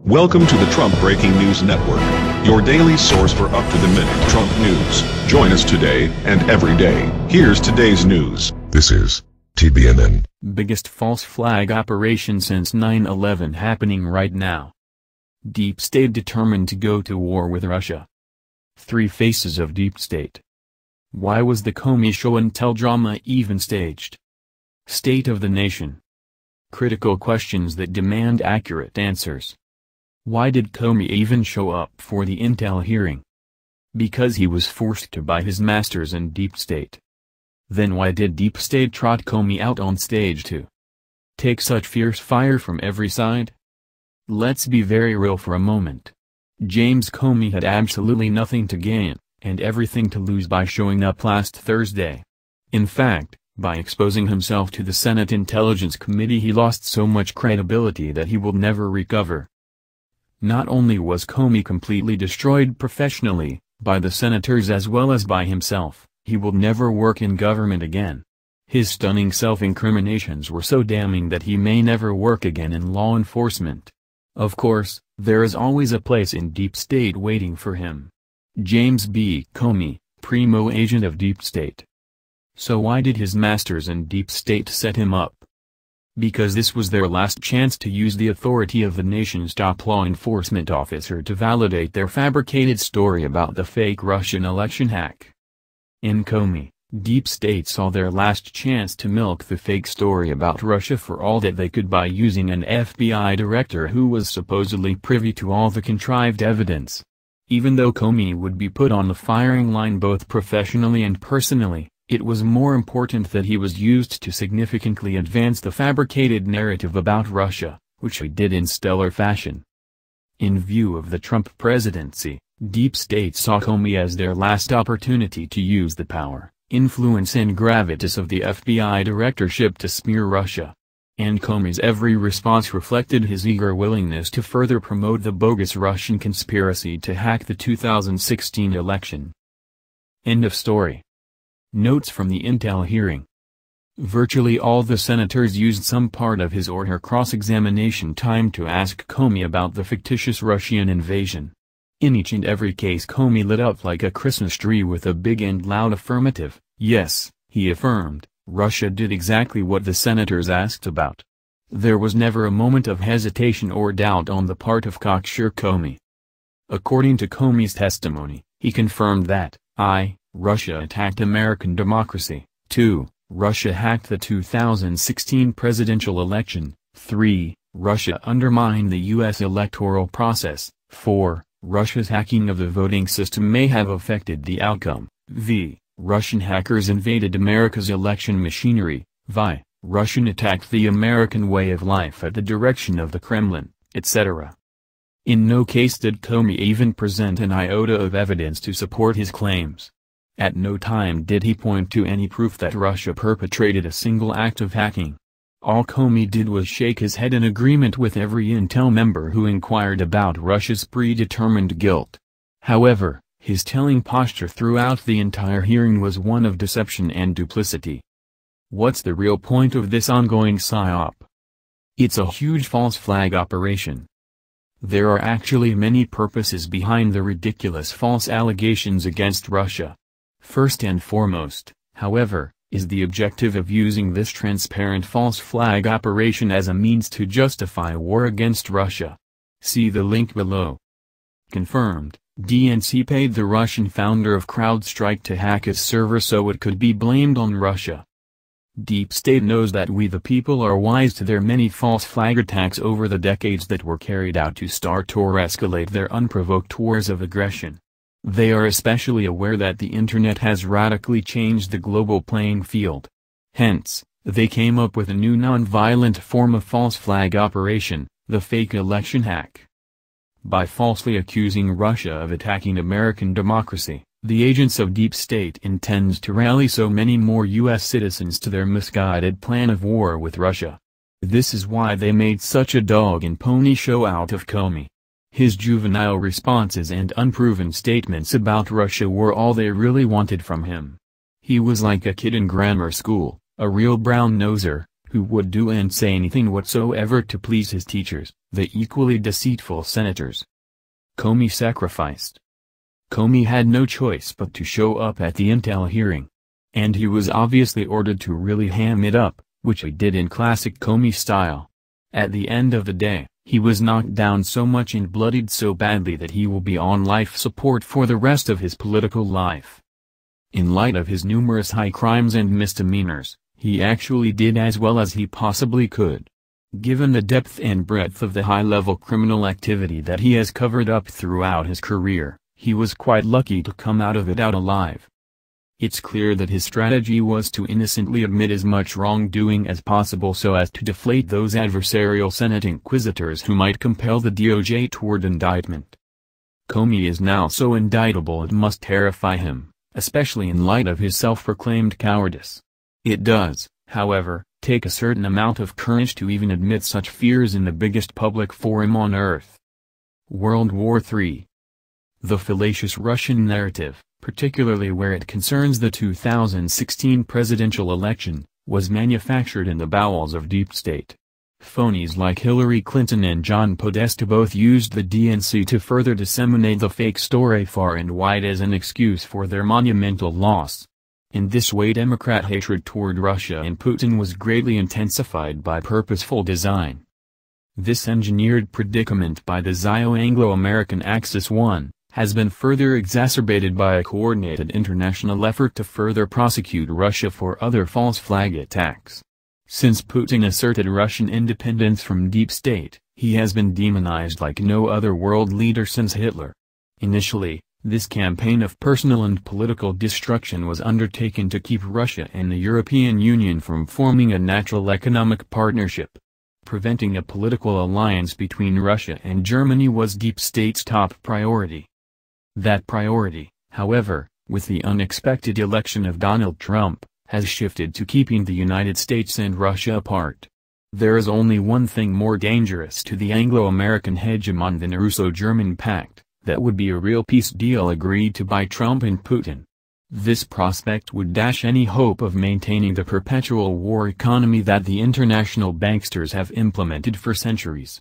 Welcome to the Trump Breaking News Network, your daily source for up-to-the-minute Trump news. Join us today and every day. Here's today's news. This is TBNN. Biggest false flag operation since 9/11 happening right now. Deep State determined to go to war with Russia. Three faces of Deep State. Why was the Comey show and tell drama even staged? State of the nation. Critical questions that demand accurate answers. Why did Comey even show up for the intel hearing? Because he was forced to by his masters in Deep State. Then why did Deep State trot Comey out on stage to take such fierce fire from every side? Let's be very real for a moment. James Comey had absolutely nothing to gain, and everything to lose by showing up last Thursday. In fact, by exposing himself to the Senate Intelligence Committee he lost so much credibility that he will never recover. Not only was Comey completely destroyed professionally, by the senators as well as by himself, he will never work in government again. His stunning self-incriminations were so damning that he may never work again in law enforcement. Of course, there is always a place in Deep State waiting for him. James B. Comey, Primo agent of Deep State. So why did his masters in Deep State set him up? Because this was their last chance to use the authority of the nation's top law enforcement officer to validate their fabricated story about the fake Russian election hack. In Comey, Deep State saw their last chance to milk the fake story about Russia for all that they could by using an FBI director who was supposedly privy to all the contrived evidence. Even though Comey would be put on the firing line both professionally and personally, it was more important that he was used to significantly advance the fabricated narrative about Russia, which he did in stellar fashion. In view of the Trump presidency, Deep State saw Comey as their last opportunity to use the power, influence and gravitas of the FBI directorship to smear Russia. And Comey's every response reflected his eager willingness to further promote the bogus Russian conspiracy to hack the 2016 election. End of story. Notes from the intel hearing. Virtually all the senators used some part of his or her cross-examination time to ask Comey about the fictitious Russian invasion. In each and every case Comey lit up like a Christmas tree with a big and loud affirmative. Yes, he affirmed, Russia did exactly what the senators asked about. There was never a moment of hesitation or doubt on the part of cocksure Comey. According to Comey's testimony, he confirmed that, Russia attacked American democracy. 2. Russia hacked the 2016 presidential election. 3. Russia undermined the U.S. electoral process. 4. Russia's hacking of the voting system may have affected the outcome. Russian hackers invaded America's election machinery. Russian attacked the American way of life at the direction of the Kremlin, etc. In no case did Comey even present an iota of evidence to support his claims. At no time did he point to any proof that Russia perpetrated a single act of hacking. All Comey did was shake his head in agreement with every intel member who inquired about Russia's predetermined guilt. However, his telling posture throughout the entire hearing was one of deception and duplicity. What's the real point of this ongoing psyop? It's a huge false flag operation. There are actually many purposes behind the ridiculous false allegations against Russia. First and foremost, however, is the objective of using this transparent false flag operation as a means to justify war against Russia. See the link below. Confirmed, DNC paid the Russian founder of CrowdStrike to hack its server so it could be blamed on Russia. Deep State knows that we the people are wise to their many false flag attacks over the decades that were carried out to start or escalate their unprovoked wars of aggression. They are especially aware that the internet has radically changed the global playing field. Hence, they came up with a new non-violent form of false flag operation, the fake election hack. By falsely accusing Russia of attacking American democracy, the agents of Deep State intends to rally so many more U.S. citizens to their misguided plan of war with Russia. This is why they made such a dog and pony show out of Comey. His juvenile responses and unproven statements about Russia were all they really wanted from him. He was like a kid in grammar school, a real brown-noser, who would do and say anything whatsoever to please his teachers, the equally deceitful senators. Comey sacrificed. Comey had no choice but to show up at the intel hearing. And he was obviously ordered to really ham it up, which he did in classic Comey style. At the end of the day, he was knocked down so much and bloodied so badly that he will be on life support for the rest of his political life. In light of his numerous high crimes and misdemeanors, he actually did as well as he possibly could. Given the depth and breadth of the high-level criminal activity that he has covered up throughout his career, he was quite lucky to come out of it alive. It's clear that his strategy was to innocently admit as much wrongdoing as possible so as to deflate those adversarial Senate inquisitors who might compel the DOJ toward indictment. Comey is now so indictable it must terrify him, especially in light of his self-proclaimed cowardice. It does, however, take a certain amount of courage to even admit such fears in the biggest public forum on earth. World War III. The fallacious Russian narrative, particularly where it concerns the 2016 presidential election, was manufactured in the bowels of deep state. Phonies like Hillary Clinton and John Podesta both used the DNC to further disseminate the fake story far and wide as an excuse for their monumental loss. In this way, Democrat hatred toward Russia and Putin was greatly intensified by purposeful design. This engineered predicament by the Sino-Anglo-American Axis I, has been further exacerbated by a coordinated international effort to further prosecute Russia for other false flag attacks. Since Putin asserted Russian independence from deep state, he has been demonized like no other world leader since Hitler. Initially, this campaign of personal and political destruction was undertaken to keep Russia and the European Union from forming a natural economic partnership. Preventing a political alliance between Russia and Germany was deep state's top priority. That priority, however, with the unexpected election of Donald Trump, has shifted to keeping the United States and Russia apart. There is only one thing more dangerous to the Anglo-American hegemon than a Russo-German pact, that would be a real peace deal agreed to by Trump and Putin. This prospect would dash any hope of maintaining the perpetual war economy that the international banksters have implemented for centuries.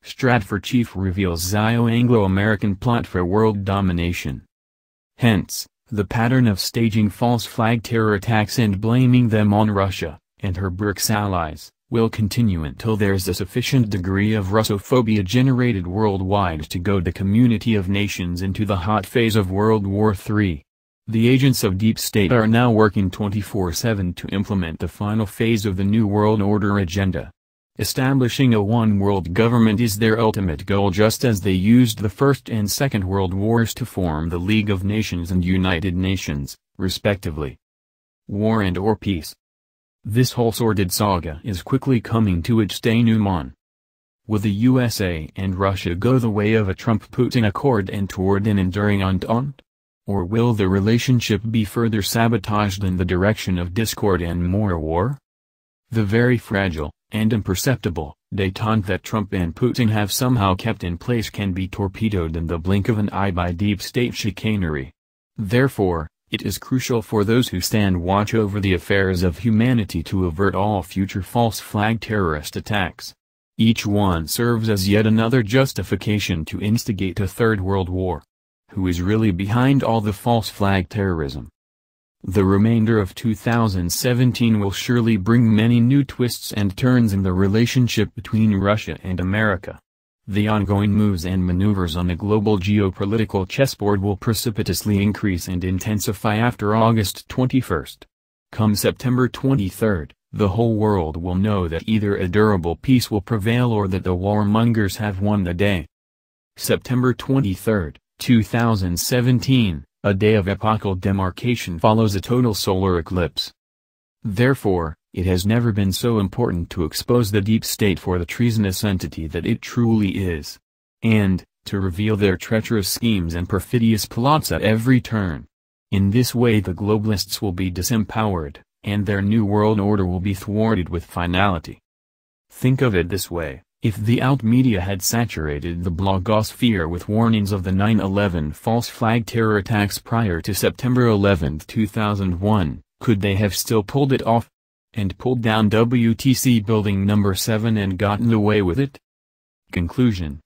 Stratford chief reveals Sino-Anglo-American plot for world domination. Hence, the pattern of staging false flag terror attacks and blaming them on Russia, and her BRICS allies, will continue until there's a sufficient degree of Russophobia generated worldwide to goad the community of nations into the hot phase of World War III. The agents of deep state are now working 24/7 to implement the final phase of the New World Order agenda. Establishing a one-world government is their ultimate goal, just as they used the First and Second World Wars to form the League of Nations and United Nations, respectively. War and/or peace. This whole sordid saga is quickly coming to its denouement. Will the USA and Russia go the way of a Trump-Putin accord and toward an enduring entente? Or will the relationship be further sabotaged in the direction of discord and more war? The very fragile, and imperceptible, détente that Trump and Putin have somehow kept in place can be torpedoed in the blink of an eye by deep state chicanery. Therefore, it is crucial for those who stand watch over the affairs of humanity to avert all future false flag terrorist attacks. Each one serves as yet another justification to instigate a third world war. Who is really behind all the false flag terrorism? The remainder of 2017 will surely bring many new twists and turns in the relationship between Russia and America. The ongoing moves and maneuvers on the global geopolitical chessboard will precipitously increase and intensify after August 21. Come September 23, the whole world will know that either a durable peace will prevail or that the warmongers have won the day. September 23, 2017. A day of epochal demarcation follows a total solar eclipse. Therefore, it has never been so important to expose the deep state for the treasonous entity that it truly is. And, to reveal their treacherous schemes and perfidious plots at every turn. In this way the globalists will be disempowered, and their new world order will be thwarted with finality. Think of it this way. If the out media had saturated the blogosphere with warnings of the 9/11 false flag terror attacks prior to September 11, 2001, could they have still pulled it off? and pulled down WTC Building No. 7 and gotten away with it? Conclusion.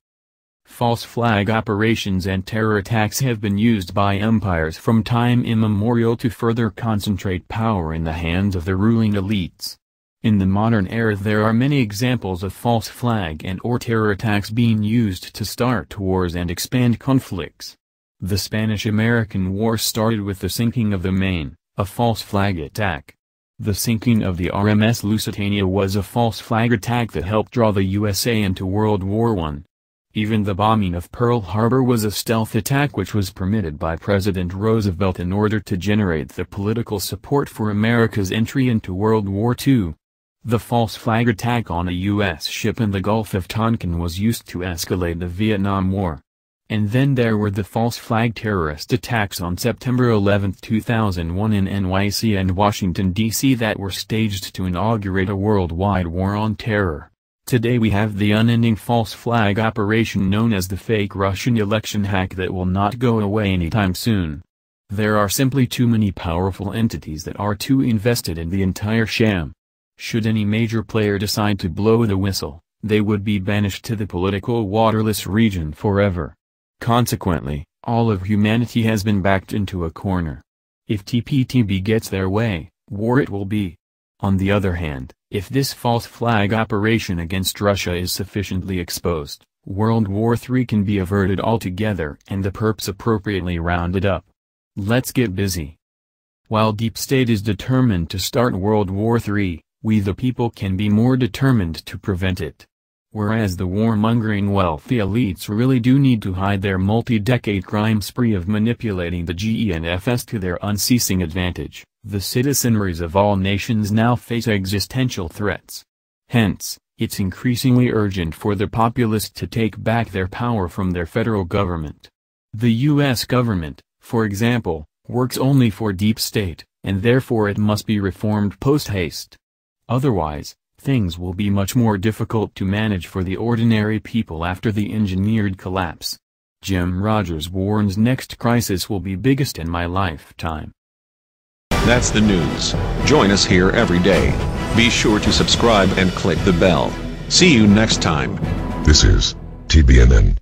False flag operations and terror attacks have been used by empires from time immemorial to further concentrate power in the hands of the ruling elites. In the modern era there are many examples of false flag and/or terror attacks being used to start wars and expand conflicts. The Spanish-American War started with the sinking of the Maine, a false flag attack. The sinking of the RMS Lusitania was a false flag attack that helped draw the USA into World War I. Even the bombing of Pearl Harbor was a stealth attack which was permitted by President Roosevelt in order to generate the political support for America's entry into World War II. The false flag attack on a U.S. ship in the Gulf of Tonkin was used to escalate the Vietnam War. And then there were the false flag terrorist attacks on September 11, 2001 in NYC and Washington, D.C. that were staged to inaugurate a worldwide war on terror. Today we have the unending false flag operation known as the fake Russian election hack that will not go away anytime soon. There are simply too many powerful entities that are too invested in the entire sham. Should any major player decide to blow the whistle, they would be banished to the political waterless region forever. Consequently, all of humanity has been backed into a corner. If TPTB gets their way, war it will be. On the other hand, if this false flag operation against Russia is sufficiently exposed, World War III can be averted altogether and the perps appropriately rounded up. Let's get busy. While Deep State is determined to start World War III, we the people can be more determined to prevent it. Whereas the warmongering wealthy elites really do need to hide their multi-decade crime spree of manipulating the GENFS to their unceasing advantage, the citizenries of all nations now face existential threats. Hence, it's increasingly urgent for the populace to take back their power from their federal government. The U.S. government, for example, works only for Deep State, and therefore it must be reformed post-haste. Otherwise, things will be much more difficult to manage for the ordinary people after the engineered collapse. Jim Rogers warns next crisis will be biggest in my lifetime. That's the news. Join us here every day. Be sure to subscribe and click the bell. See you next time. This is TBNN.